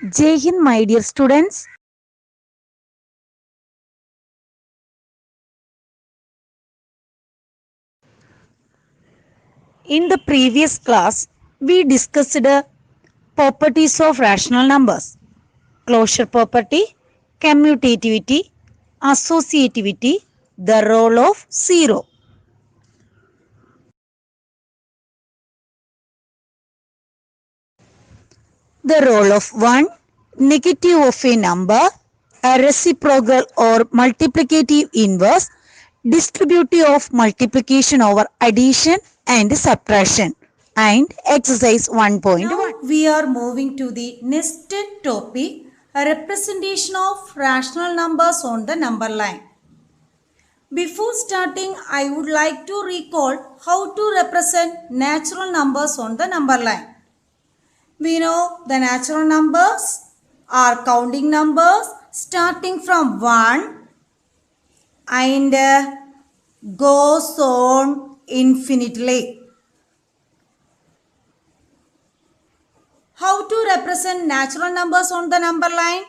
Jai Hind, my dear students. In the previous class, we discussed the properties of rational numbers, closure property, commutativity, associativity, the role of zero. The role of 1, negative of a number, a reciprocal or multiplicative inverse, distributive of multiplication over addition and subtraction, and exercise 1.1. Now we are moving to the next topic, a representation of rational numbers on the number line. Before starting, I would like to recall how to represent natural numbers on the number line. We know the natural numbers are counting numbers starting from 1 and goes on infinitely. How to represent natural numbers on the number line?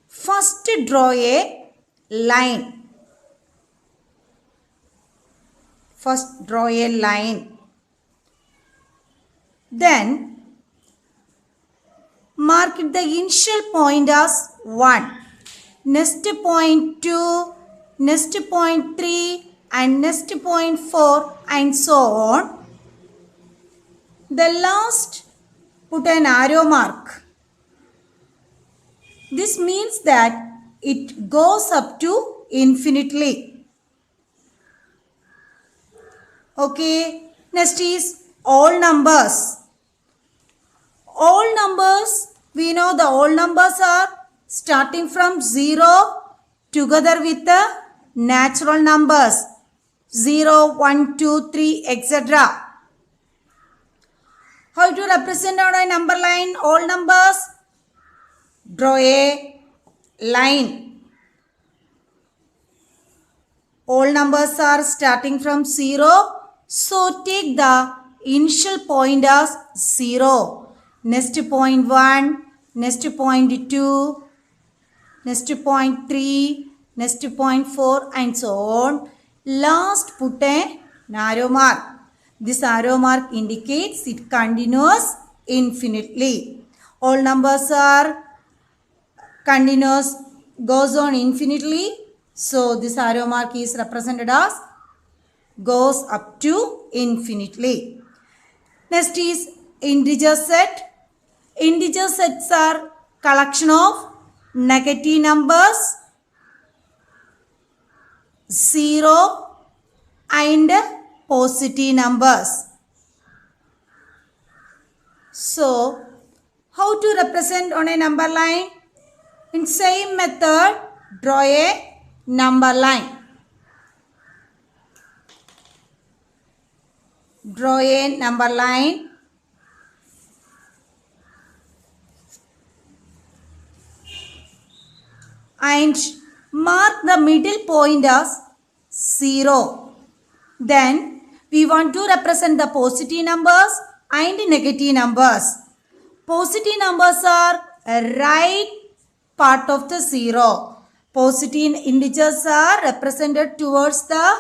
First draw a line. First draw a line. Then mark the initial point as 1. Next point 2, next point 3 and next point 4 and so on. The last put an arrow mark. This means that it goes up to infinitely. Okay, next is all numbers. All numbers, we know the all numbers are starting from 0 together with the natural numbers 0, 1, 2, 3, etc. How to represent on a number line all numbers? Draw a line. All numbers are starting from 0. So take the initial point as 0. Next point 1, next point 2, next point 3, next point 4 and so on. Last put an arrow mark. This arrow mark indicates it continues infinitely. All numbers are continuous, goes on infinitely. So this arrow mark is represented as goes up to infinitely. Next is integer set. Integer sets are collection of negative numbers, 0 and positive numbers. So, how to represent on a number line? In same method, draw a number line. Draw a number line. And mark the middle point as 0. Then we want to represent the positive numbers and negative numbers. Positive numbers are right part of the 0. Positive integers are represented towards the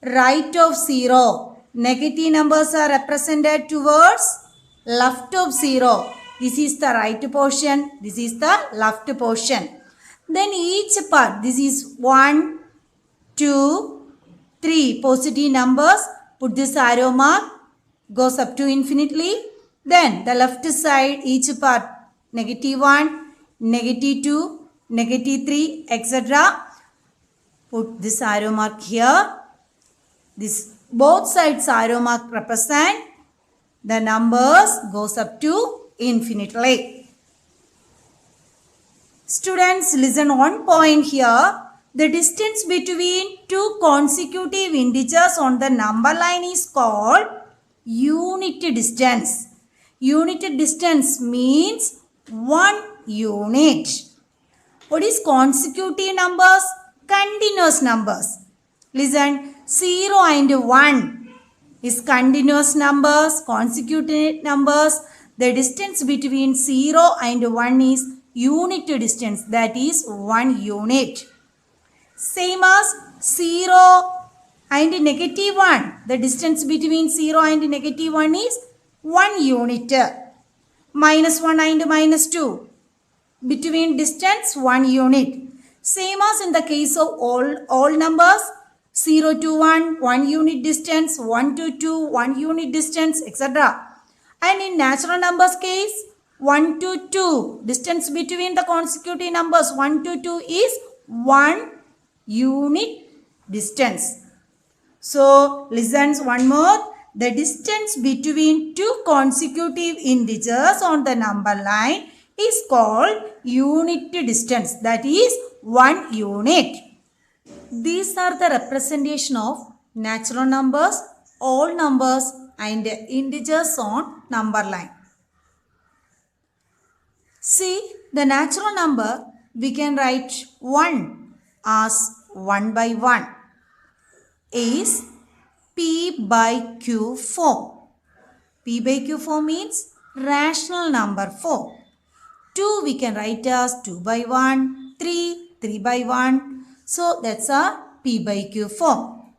right of 0. Negative numbers are represented towards left of 0. This is the right portion. This is the left portion. Then each part, this is 1, 2, 3 positive numbers. Put this arrow mark, goes up to infinitely. Then the left side, each part, negative 1, negative 2, negative 3, etc. Put this arrow mark here. This both sides arrow mark represent the numbers goes up to infinitely. Students, listen one point here. The distance between two consecutive integers on the number line is called unit distance. Unit distance means 1 unit. What is consecutive numbers? Continuous numbers. Listen, 0 and 1 is continuous numbers, consecutive numbers. The distance between 0 and 1 is unit distance, that is 1 unit. Same as 0 and negative 1. The distance between 0 and negative 1 is 1 unit. Minus 1 and minus 2. Between distance 1 unit. Same as in the case of all numbers. 0 to 1, 1 unit distance. 1 to 2, 1 unit distance, etc. And in natural numbers case, 1 to 2. Distance between the consecutive numbers 1 to 2 is 1 unit distance. So, listen one more. The distance between two consecutive integers on the number line is called unit distance. That is 1 unit. These are the representation of natural numbers, all numbers and integers on number line. See, the natural number we can write 1 as 1 by 1 is P by Q form. P by Q form means rational number form. 2 we can write as 2 by 1, 3 by 1. So that's a P by Q form.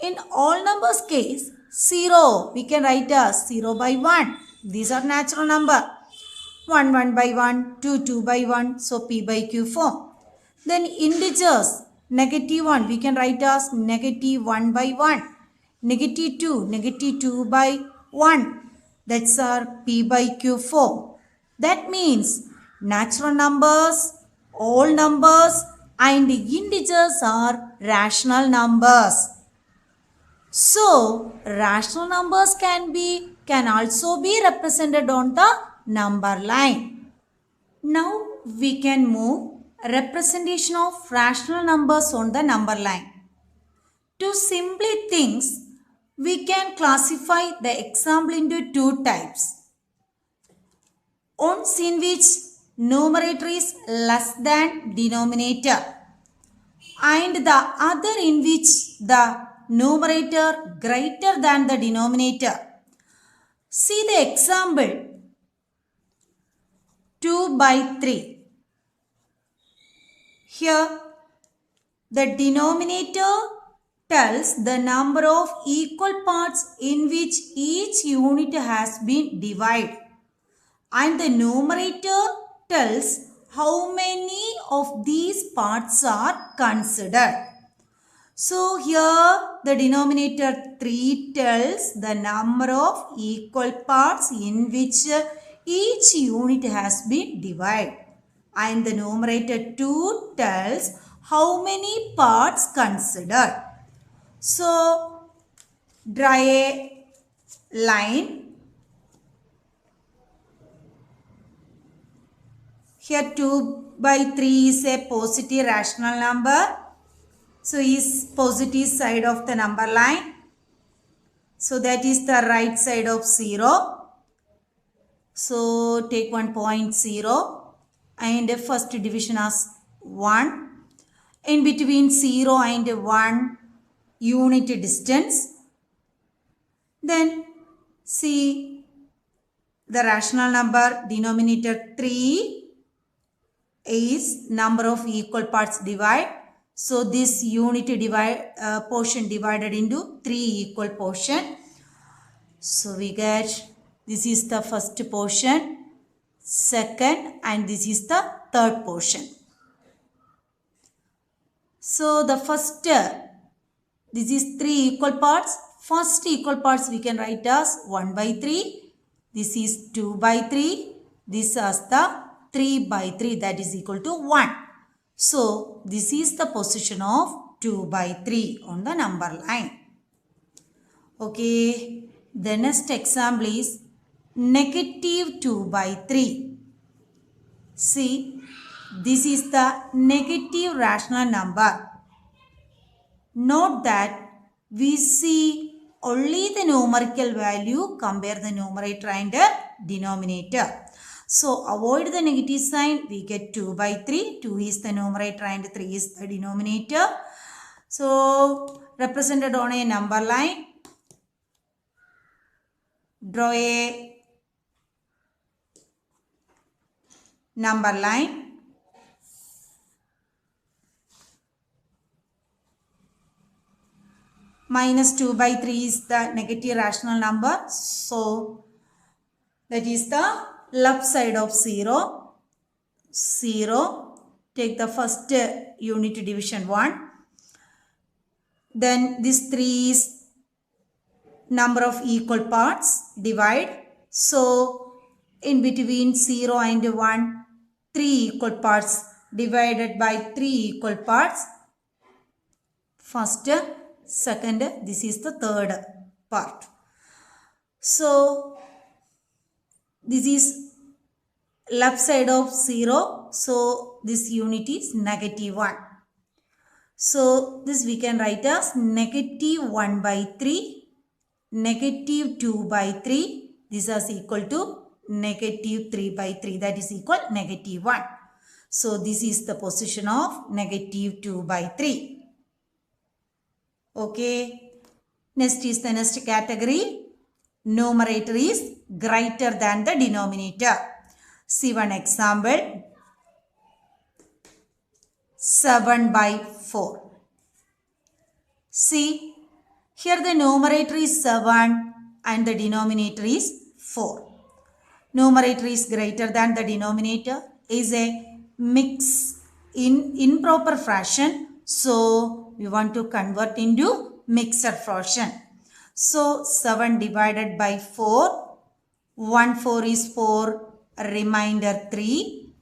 In all numbers case, 0 we can write as 0 by 1. These are natural number. 1 by 1, 2 by 1. So P by Q form. Then integers, negative 1 we can write as negative 1 by 1. Negative 2 by 1. That's our P by Q form. That means natural numbers, all numbers and integers are rational numbers. So, rational numbers can also be represented on the number line. Now, we can move representation of rational numbers on the number line. To simply things, we can classify the example into two types. Ones in which numerator is less than denominator and the other in which the numerator greater than the denominator. See the example 2 by 3. Here the denominator tells the number of equal parts in which each unit has been divided and the numerator tells how many of these parts are considered. So here the denominator 3 tells the number of equal parts in which each unit has been divided and the numerator 2 tells how many parts considered. So draw a line. Here 2 by 3 is a positive rational number. So is positive side of the number line. So that is the right side of 0. So take 1.0 and first division as 1. In between 0 and 1 unit distance. Then see the rational number denominator 3 is number of equal parts divide. So this unit portion divided into 3 equal portion. So we get this is the first portion, second and this is the third portion. So the first, this is 3 equal parts. First equal parts we can write as 1 by 3. This is 2 by 3. This is the 3 by 3, that is equal to 1. So, this is the position of 2 by 3 on the number line. Okay, the next example is negative 2 by 3. See, this is the negative rational number. Note that we see only the numerical value, compare the numerator and denominator. So, avoid the negative sign, we get 2 by 3. 2 is the numerator and 3 is the denominator. So, represented on a number line. Draw a number line. Minus 2 by 3 is the negative rational number. So that is the left side of 0. 0. Take the first unit division 1. Then this 3 is number of equal parts. Divide. So in between 0 and 1, 3 equal parts divided by 3 equal parts. First, second, this is the third part. So this is left side of 0. So this unit is negative 1. So this we can write as negative 1 by 3, negative 2 by 3. This is equal to negative 3 by 3. That is equal negative 1. So this is the position of negative 2 by 3. Okay. Next is the next category. Numerator is greater than the denominator. See one example. 7 by 4. See, here the numerator is 7 and the denominator is 4. Numerator is greater than the denominator is a mix in improper fraction. So we want to convert into mixed fraction. So 7 divided by 4. 1 4 is 4. Remainder 3.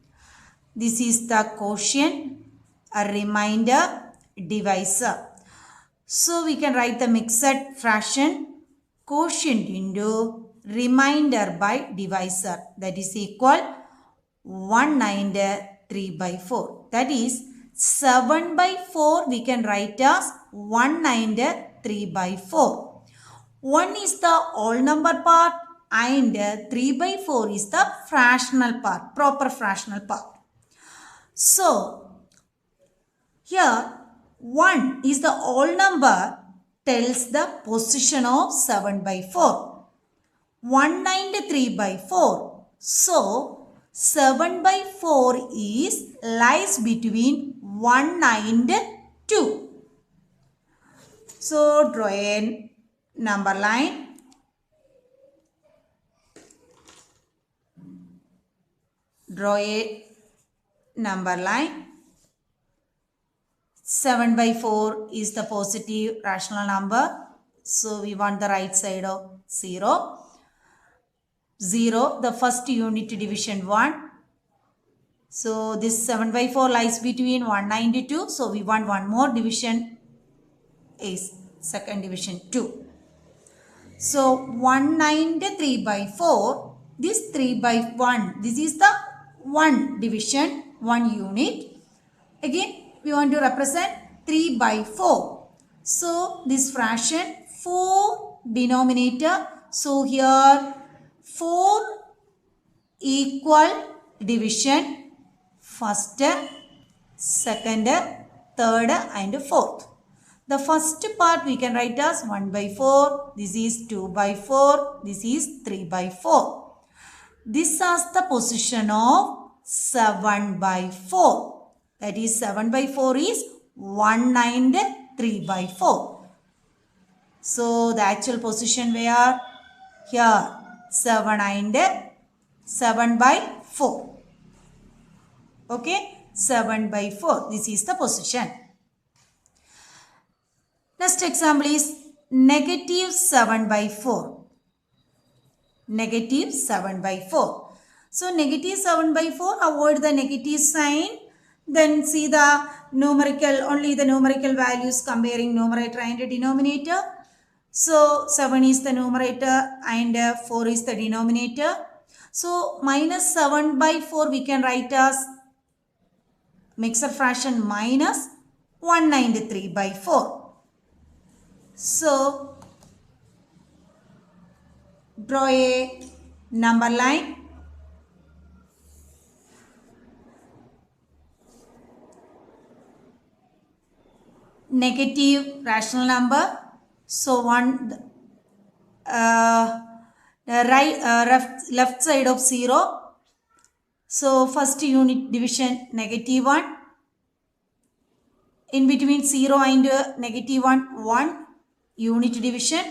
This is the quotient. A remainder divisor. So we can write the mixed fraction quotient into remainder by divisor. That is equal 1 3 by 4. That is 7 by 4 we can write as 1 3 by 4. 1 is the whole number part and 3 by 4 is the fractional part, proper fractional part. So here 1 is the whole number tells the position of 7 by 4. 193 by 4. So 7 by 4 is lies between 1 and 2. So draw a number line. Draw a number line. 7 by 4 is the positive rational number. So we want the right side of 0. 0, the first unit division 1. So this 7 by 4 lies between 1 and 2. So we want one more division is second division 2. So 193 by 4. This 3 by 1. This is the 1 division, 1 unit. Again we want to represent 3 by 4. So this fraction 4 denominator. So here 4 equal division. First, second, third and fourth. The first part we can write as 1 by 4. This is 2 by 4. This is 3 by 4. This is the position of 7 by 4. That is 7 by 4 is 1 and 3 by 4. So the actual position where? Here 7 and 7 by 4. Okay, 7 by 4. This is the position. Next example is negative 7 by 4. Negative 7 by 4. So negative 7 by 4, avoid the negative sign. Then see the numerical, only the numerical values comparing numerator and denominator. So 7 is the numerator and 4 is the denominator. So minus 7 by 4 we can write as mixed fraction minus 193 by 4. So draw a number line. Negative rational number. So left side of 0. So first unit division -1. In between 0 and -1, 1 unit division.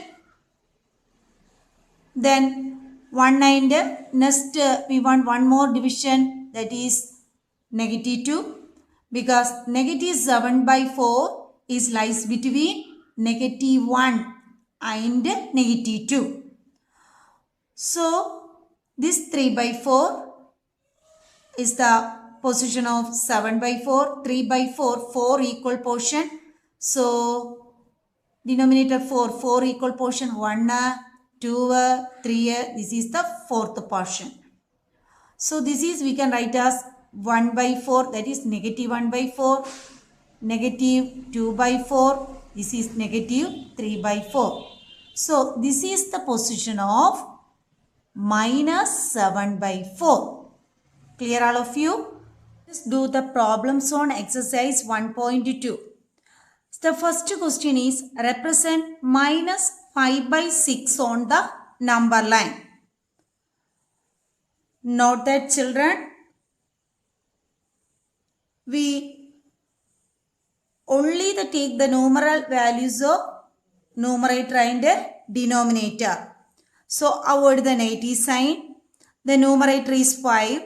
Then 1 and next we want one more division, that is -2, because -7/4 is lies between -1 and -2. So this 3/4 is the position of 7/4. 3/4, 4 equal portion. So denominator 4 equal portion, 1, 2, 3, this is the fourth portion. So this is, we can write as 1/4, that is -1/4, -2/4, this is -3/4. So this is the position of -7/4. Clear all of you? Let's do the problems on exercise 1.2. The first question is, represent -5/6 on the number line. Note that, children, we only take the numeral values of numerator and denominator. So avoid the negative sign. The numerator is 5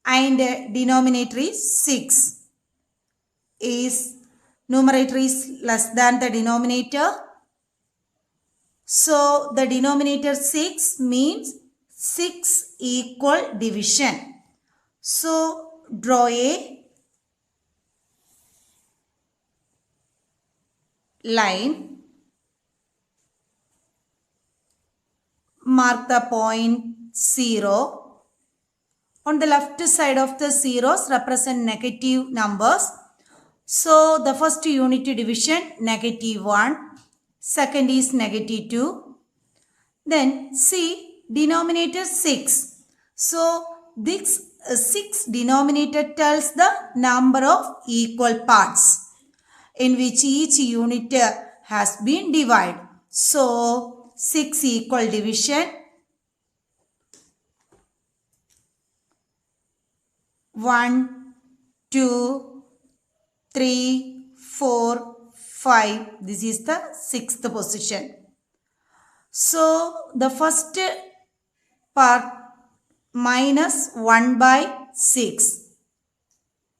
and denominator is 6. Is numerator is less than the denominator. So the denominator 6 means 6 equal division. So draw a line. Mark the point 0. On the left side of the zeros represent negative numbers. So the first unit division -1, second is -2. Then see denominator 6. So this 6 denominator tells the number of equal parts in which each unit has been divided. So 6 equal division. 1, 2, 3, 4, 5. This is the sixth position. So the first part -1/6.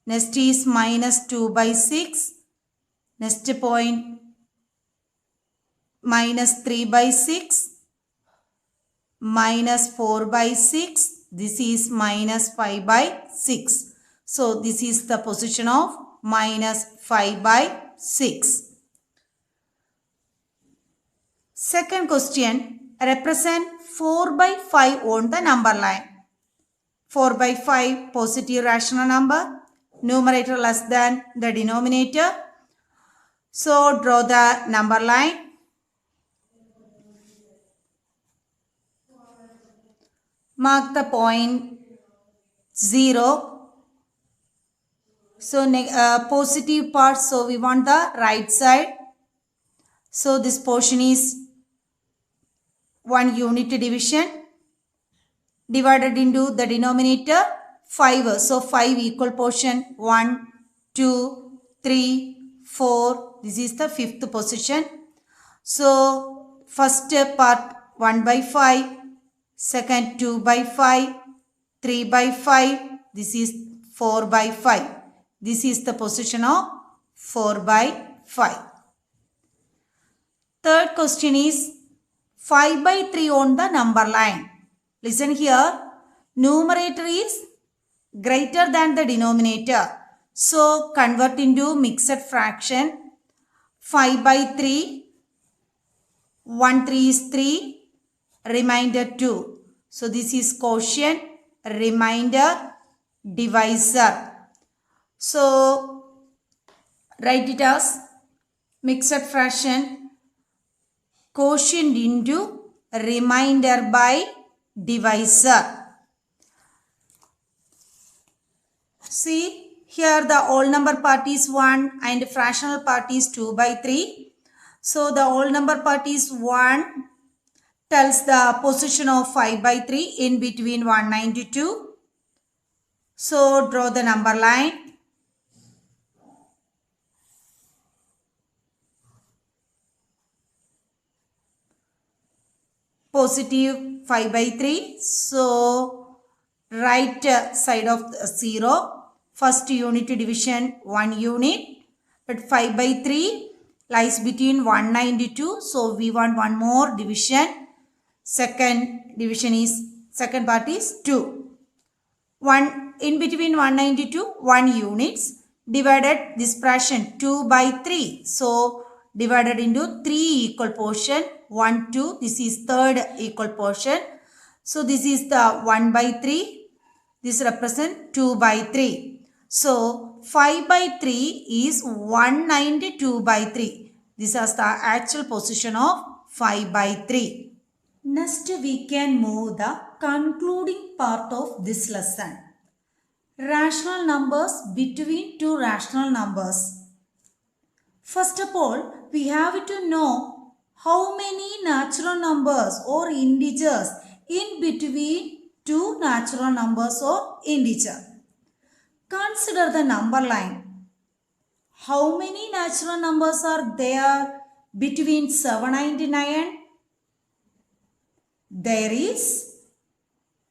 Next is -2/6. Next point -3/6. -4/6. This is -5/6. So this is the position of -5/6. Second question, represent 4/5 on the number line. 4/5 positive rational number. Numerator less than the denominator. So draw the number line. Mark the point 0. So positive part, so we want the right side. So this portion is 1 unit division divided into the denominator 5. So 5 equal portion, 1, 2, 3, 4. This is the fifth position. So first part 1/5. Second 2/5, 3/5, this is 4/5. This is the position of 4/5. Third question is 5/3 on the number line. Listen here, numerator is greater than the denominator. So convert into mixed fraction. 5/3, 1 3 is 3. Remainder 2. So this is quotient, remainder, divisor. So write it as mixed fraction, quotient into remainder by divisor. See here the whole number part is 1 and fractional part is 2/3. So the whole number part is 1. Tells the position of 5/3 in between 1 and 2. So draw the number line. Positive 5 by 3. So right side of 0. First unit division 1 unit. But 5 by 3 lies between 192. So we want one more division. Second part is 2. 1 in between 192 1 units, divided this fraction 2 by 3. So divided into 3 equal portion, 1 2, this is third equal portion. So this is the 1 by 3, this represent 2 by 3. So 5 by 3 is 192 by 3. This is the actual position of 5 by 3. Next we can move the concluding part of this lesson. Rational numbers between two rational numbers. First of all, we have to know how many natural numbers or integers in between two natural numbers or integer. Consider the number line. How many natural numbers are there between 7 and 9? There is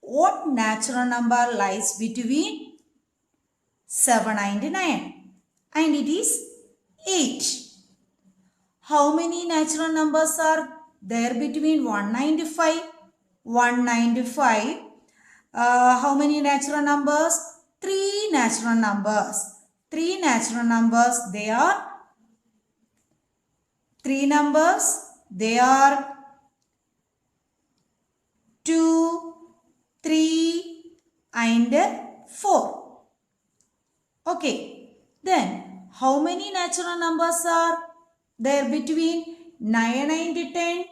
what natural number lies between 7 and 9? And it is 8. How many natural numbers are there between 1 and 5? 1 and 5. How many natural numbers? 3 natural numbers. 3 natural numbers. They are 3 numbers. They are 2, 3 and 4. Okay. Then how many natural numbers are there between 9 and 10?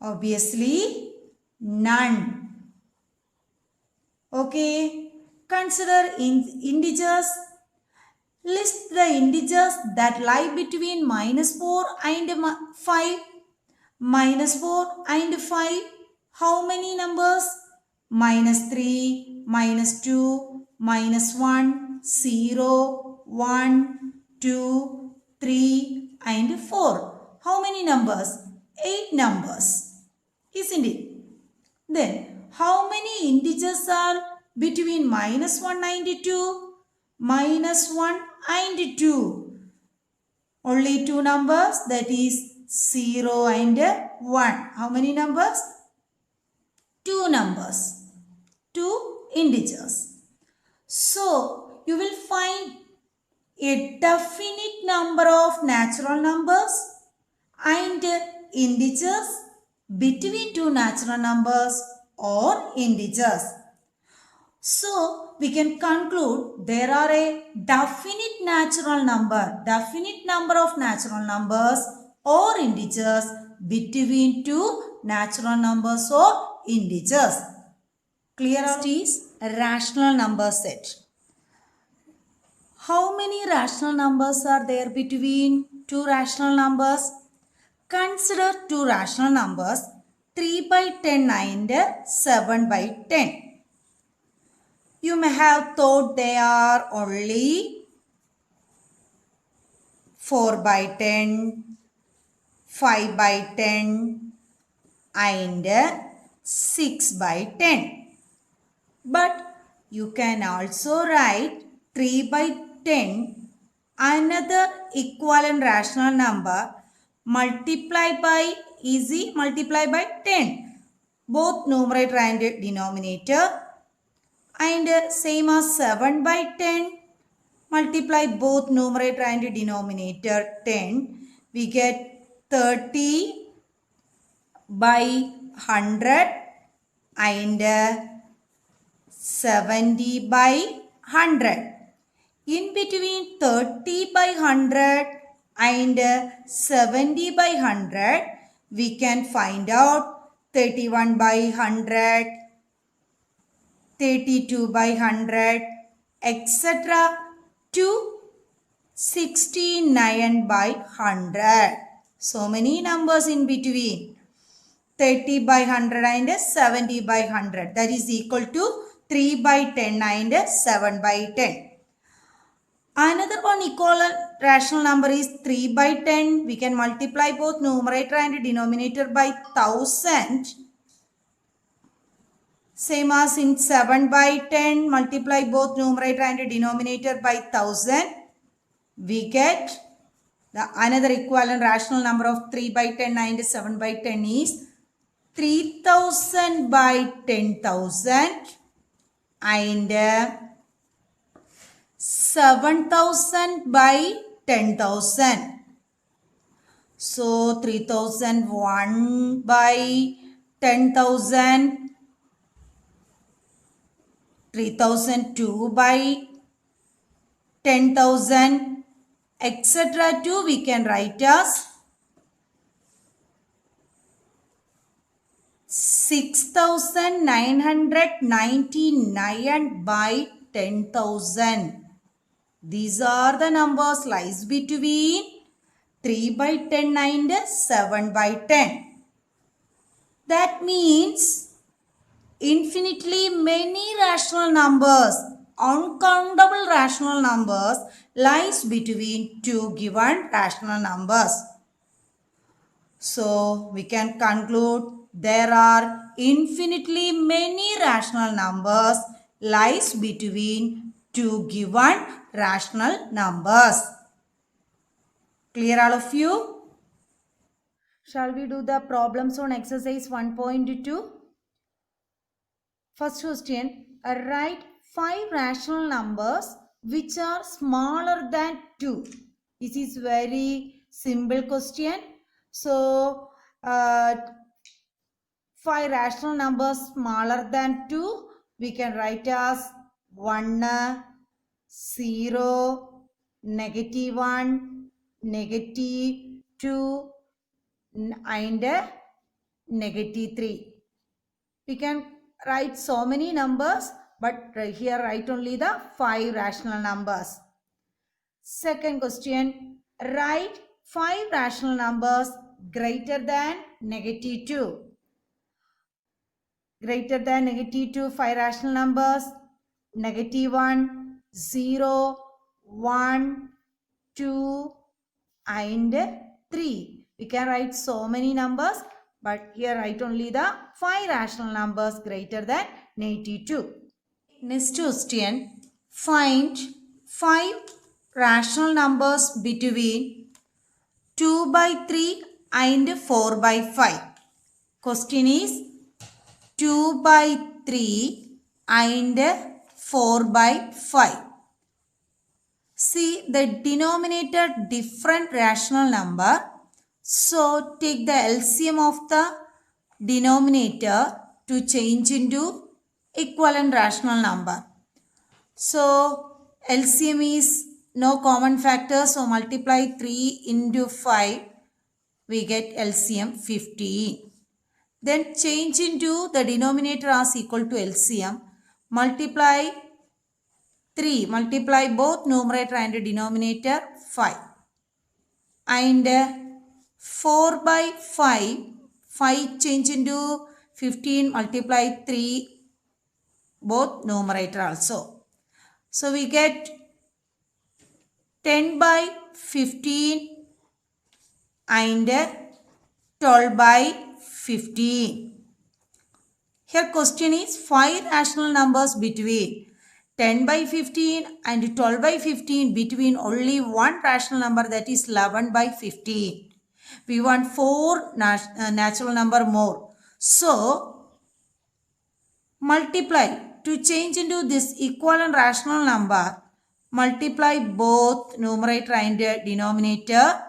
Obviously none. Okay. Consider integers. List the integers that lie between -4 and 5. -4 and 5. How many numbers? -3, -2, -1, 0, 1, 2, 3 and 4. How many numbers? 8 numbers. Isn't it? Then how many integers are between -1 and 2? -1 and 2. Only 2 numbers, that is 0 and 1. How many numbers? 2 numbers. 2 integers. So you will find a definite number of natural numbers and integers between 2 natural numbers or integers. So we can conclude there are a definite natural number of natural numbers or integers between 2 natural numbers or integers. Clear? Next is a rational number set. How many rational numbers are there between 2 rational numbers? Consider 2 rational numbers 3 by 10 and 7 by 10. You may have thought they are only 4 by 10, 5 by 10 and 6 by 10. But you can also write 3 by 10, another equivalent rational number, multiply by 10. Both numerator and denominator. And same as 7 by 10. Multiply both numerator and denominator 10. We get 30 by 100 and 70 by 100. In between 30 by 100 and 70 by 100, we can find out 31 by 100, 32 by 100, etc. to 69 by 100. So many numbers in between. 30 by 100 and 70 by 100. That is equal to 3 by 10 and 7 by 10. Another one equivalent rational number is 3 by 10. We can multiply both numerator and denominator by 1000. Same as in 7 by 10, multiply both numerator and denominator by 1000. We get the another equivalent rational number of 3 by 10 and 7 by 10 is 3000 by 10,000 and 7,000 by 10,000. So 3001 by 10,000, 3002 by 10,000, etc. to we can write as 6,999 by 10,000. These are the numbers lies between 3 by 10 and 7 by 10. That means infinitely many rational numbers, uncountable rational numbers lies between two given rational numbers. So we can conclude there are infinitely many rational numbers lies between two given rational numbers. Clear all of you? Shall we do the problems on exercise 1.2? First question, write 5 rational numbers which are smaller than 2. This is very simple question. So, 5 rational numbers smaller than 2, we can write as 1, 0, -1, -2 and -3. We can write so many numbers, but here write only the 5 rational numbers. Second question, write 5 rational numbers greater than -2. Greater than -2, 5 rational numbers, -1, 0, 1, 2 and 3. We can write so many numbers, but here write only the 5 rational numbers greater than -2. Next question, find 5 rational numbers between 2 by 3 and 4 by 5. Question is 2 by 3 and 4 by 5. See the denominator different rational number. So take the LCM of the denominator to change into equivalent rational number. So LCM is no common factor. So multiply 3 into 5. We get LCM 15. Then change into the denominator as equal to LCM. Multiply 3. Multiply both numerator and denominator 5. And 4 by 5. 5 change into 15. Multiply 3 both numerator also. So we get 10 by 15 and 12 by 15. Here question is 5 rational numbers between 10 by 15 and 12 by 15 between only one rational number, that is 11 by 15. We want 4 natural number more. So multiply to change into this equivalent rational number. Multiply both numerator and denominator.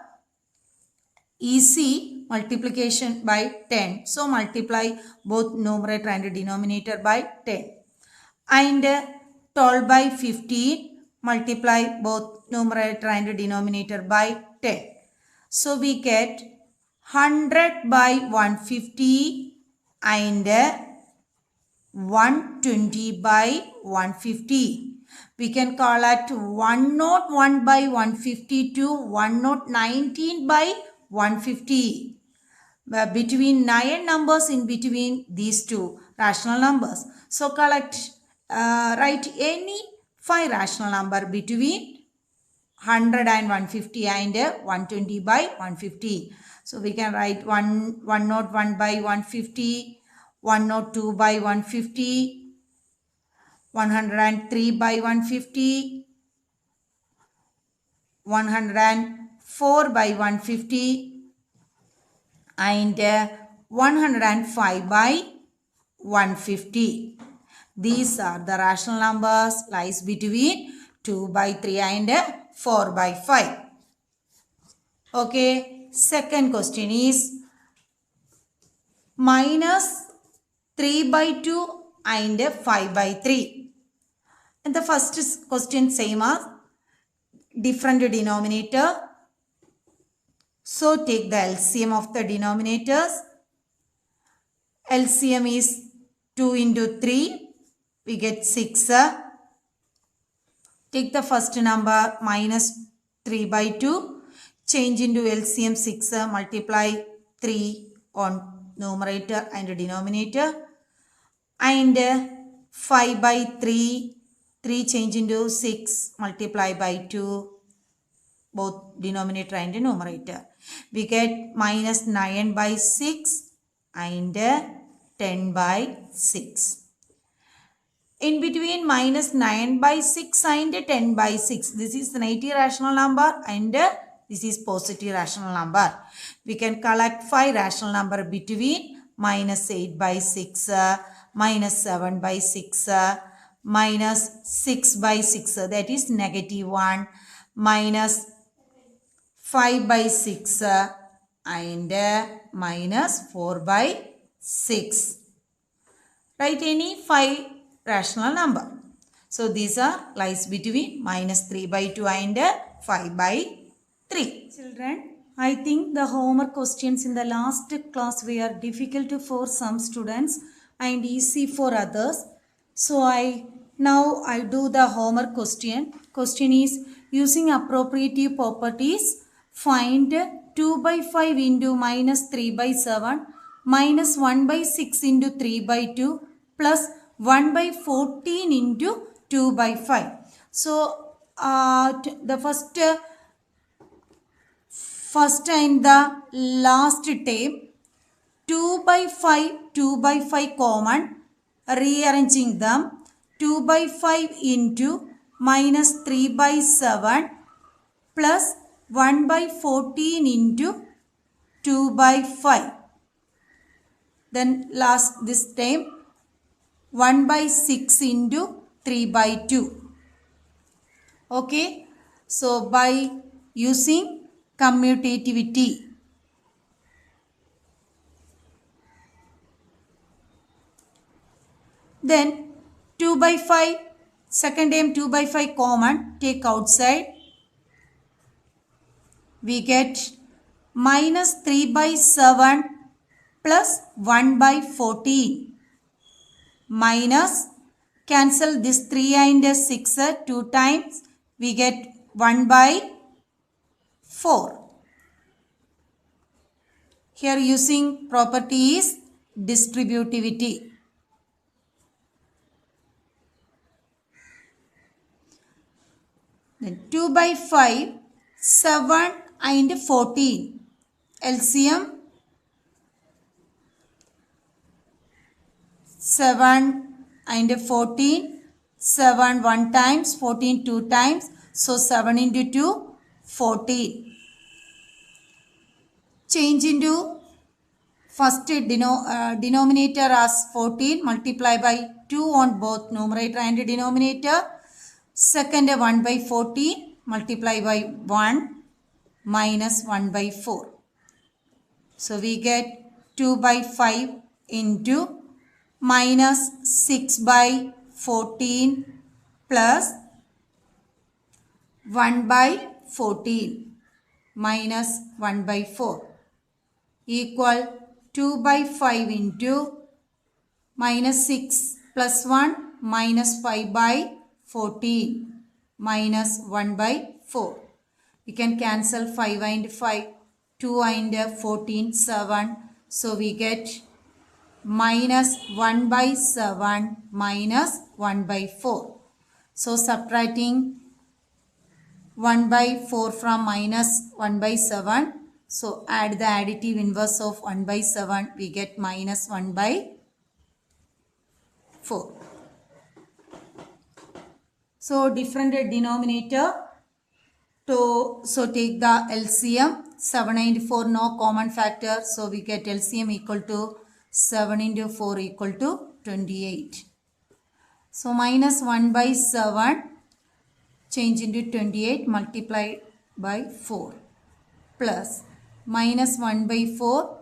Easy multiplication by 10. So multiply both numerator and denominator by 10. And 12 by 15. Multiply both numerator and denominator by 10. So we get 100 by 150 and 120 by 150. We can call it 101 by 150 to 119 by 150. Between 9 numbers in between these two rational numbers. So collect write any 5 rational number between 100 and 150 and 120 by 150. So we can write 101 by 150, 102 by 150, 103 by 150, 104 by 150 and 105 by 150. These are the rational numbers lies between 2 by 3 and 4 by 5. Okay, second question is minus 3 by 2 and 5 by 3. And the first question same as different denominator. So take the LCM of the denominators. LCM is 2 into 3. We get 6. Take the first number minus 3 by 2. Change into LCM 6. Multiply 3 on numerator and denominator. And 5 by 3. 3 change into 6. Multiply by 2. Both denominator and numerator. We get minus 9 by 6 and 10 by 6. In between minus 9 by 6 and 10 by 6. This is negative rational number and this is positive rational number. We can collect 5 rational number between minus 8 by 6, minus 7 by 6, minus 6 by 6. That is negative 1, minus 5 by 6 and minus 4 by 6. Write any 5 rational number. So these are lies between minus 3 by 2 and 5 by 3. Children, I think the homework questions in the last class were difficult for some students and easy for others. So now I do the homework question. Question is using appropriative properties. Find 2 by 5 into minus 3 by 7 minus 1 by 6 into 3 by 2 plus 1 by 14 into 2 by 5. So the first and the last term 2 by 5 common, rearranging them 2 by 5 into minus 3 by 7 plus 1 by 14 into 2 by 5. Then this time 1 by 6 into 3 by 2. Okay. So by using commutativity. Then 2 by 5, second time 2 by 5 common, take outside. We get minus 3 by 7 plus 1 by 14. Minus, cancel this 3 and 6 2 times. We get 1 by 4. Here using property is distributivity. Then 2 by 5, 7 and 14. LCM 7 and 14. 7 1 times, 14 2 times. So 7 into 2, 14. Change into first denominator as 14. Multiply by 2 on both numerator and denominator. Second 1 by 14. Multiply by 1 minus 1 by 4. So we get 2 by 5 into minus 6 by 14 plus 1 by 14 minus 1 by 4 equal 2 by 5 into minus 6 plus 1 minus 5 by 14 minus 1 by 4. We can cancel 5 and 5, 2 and 14, 7. So we get minus 1 by 7 minus 1 by 4. So subtracting 1 by 4 from minus 1 by 7. So add the additive inverse of 1 by 7. We get minus 1 by 4. So different denominator. So take the LCM. 7 into 4 no common factor. So we get LCM equal to 7 into 4 equal to 28. So minus 1 by 7 change into 28 multiplied by 4 plus minus 1 by 4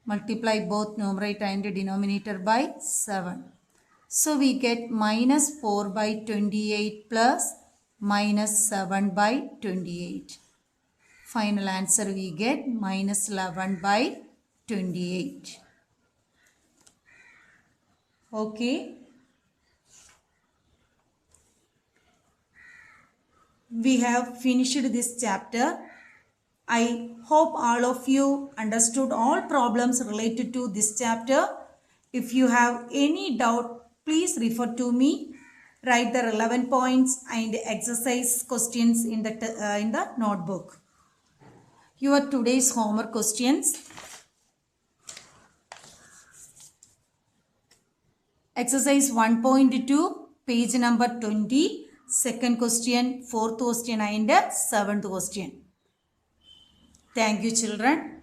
multiply both numerator and denominator by 7. So we get minus 4 by 28 plus minus 7 by 28. Final answer we get minus 11 by 28. Okay. We have finished this chapter. I hope all of you understood all problems related to this chapter. If you have any doubt, please refer to me. Write the relevant points and exercise questions in the notebook. Your today's homework questions. Exercise 1.2, page number 20, second question, fourth question and seventh question. Thank you, children.